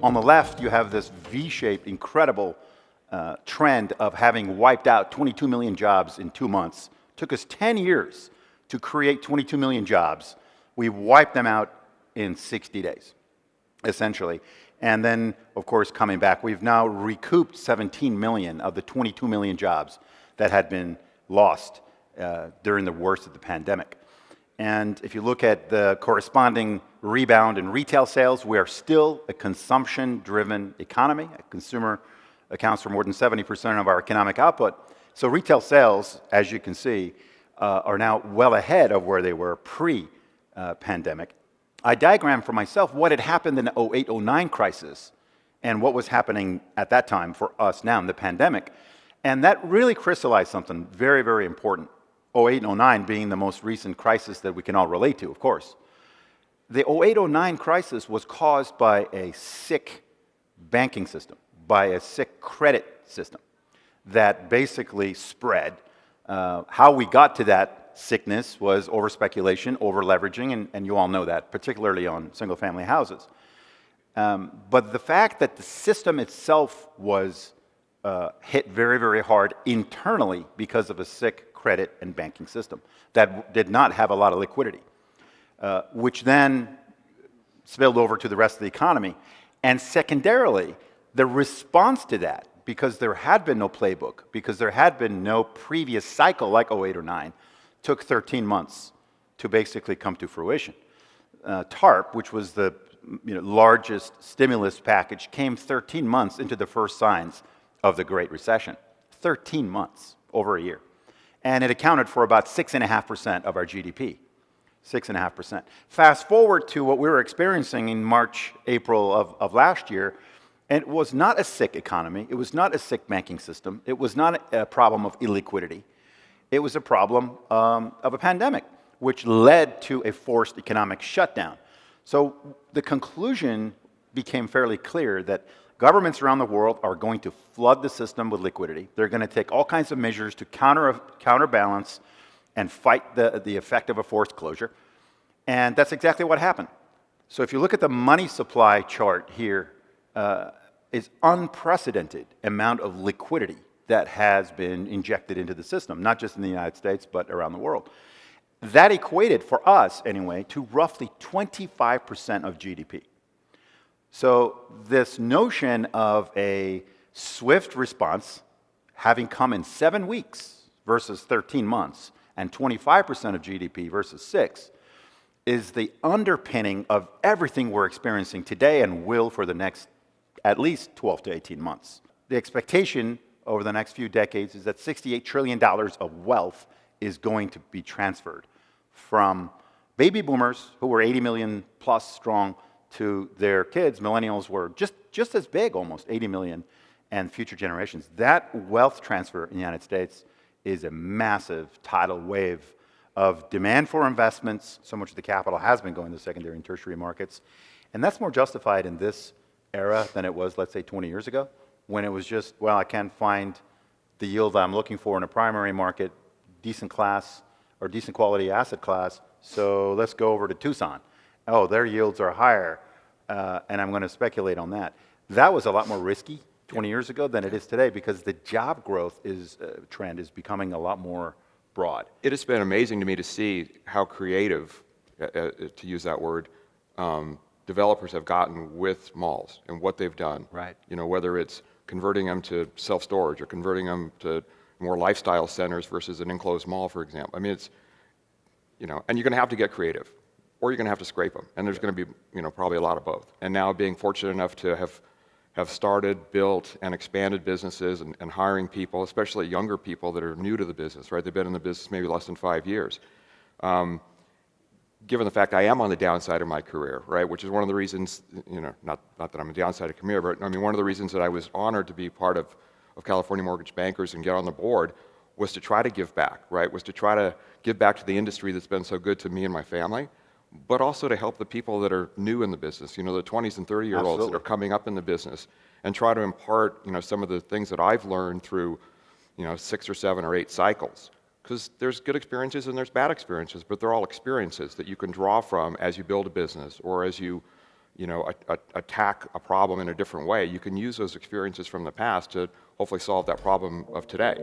On the left, you have this V-shaped, incredible trend of having wiped out 22 million jobs in 2 months. Took us 10 years to create 22 million jobs. We wiped them out in 60 days, essentially. And then, of course, coming back, we've now recouped 17 million of the 22 million jobs that had been lost during the worst of the pandemic. And if you look at the corresponding rebound in retail sales, we are still a consumption-driven economy. A consumer accounts for more than 70% of our economic output. So retail sales, as you can see, are now well ahead of where they were pre-pandemic. I diagrammed for myself what had happened in the 08-09 crisis and what was happening at that time for us now in the pandemic. And that really crystallized something very, very important. 08 and 09 being the most recent crisis that we can all relate to, of course. The 08-09 crisis was caused by a sick banking system, by a sick credit system that basically spread. How we got to that sickness was over speculation, over leveraging, and you all know that, particularly on single-family houses. But the fact that the system itself was hit very, very hard internally because of a sick credit and banking system that did not have a lot of liquidity, which then spilled over to the rest of the economy. And secondarily, the response to that, because there had been no playbook, because there had been no previous cycle like 08 or 09, took 13 months to basically come to fruition. TARP, which was the largest stimulus package, came 13 months into the first signs of the Great Recession. 13 months, over a year. And it accounted for about 6.5% of our GDP. 6.5%. Fast forward to what we were experiencing in March, April of last year, and it was not a sick economy. It was not a sick banking system. It was not a problem of illiquidity. It was a problem of a pandemic, which led to a forced economic shutdown. So the conclusion became fairly clear that governments around the world are going to flood the system with liquidity. They're going to take all kinds of measures to counterbalance and fight the effect of a forced closure. And that's exactly what happened. So if you look at the money supply chart here, is unprecedented amount of liquidity that has been injected into the system, not just in the United States, but around the world. That equated, for us anyway, to roughly 25% of GDP. So this notion of a swift response, having come in 7 weeks versus 13 months, and 25% of GDP versus 6, is the underpinning of everything we're experiencing today and will for the next at least 12 to 18 months. The expectation over the next few decades is that $68 trillion of wealth is going to be transferred from baby boomers, who were 80 million plus strong, to their kids. Millennials were just as big, almost 80 million, and future generations. That wealth transfer in the United States is a massive tidal wave of demand for investments. So much of the capital has been going to secondary and tertiary markets. And that's more justified in this era than it was, let's say, 20 years ago, when it was just, well, I can't find the yield I'm looking for in a primary market, decent class or decent quality asset class, so let's go over to Tucson. Oh, their yields are higher, and I'm going to speculate on that. That was a lot more risky 20 years ago than it is today, because the job growth trend is becoming a lot more broad. It has been amazing to me to see how creative, to use that word, developers have gotten with malls and what they've done. Right. Whether it's converting them to self-storage or converting them to more lifestyle centers versus an enclosed mall, for example. I mean, it's, and you're going to have to get creative, or you're going to have to scrape them, and there's going to be, probably a lot of both. And now being fortunate enough to have started, built, and expanded businesses and hiring people, especially younger people that are new to the business, right? They've been in the business maybe less than 5 years. Given the fact I am on the downside of my career, right, which is one of the reasons, not that I'm on the downside of career, but I mean, one of the reasons that I was honored to be part of California Mortgage Bankers and get on the board was to try to give back, right, was to try to give back to the industry that's been so good to me and my family, but also to help the people that are new in the business, the 20s and 30-year-olds that are coming up in the business, and try to impart, some of the things that I've learned through, 6 or 7 or 8 cycles. Because there's good experiences and there's bad experiences, but they're all experiences that you can draw from as you build a business or as you, attack a problem in a different way, you can use those experiences from the past to hopefully solve that problem of today.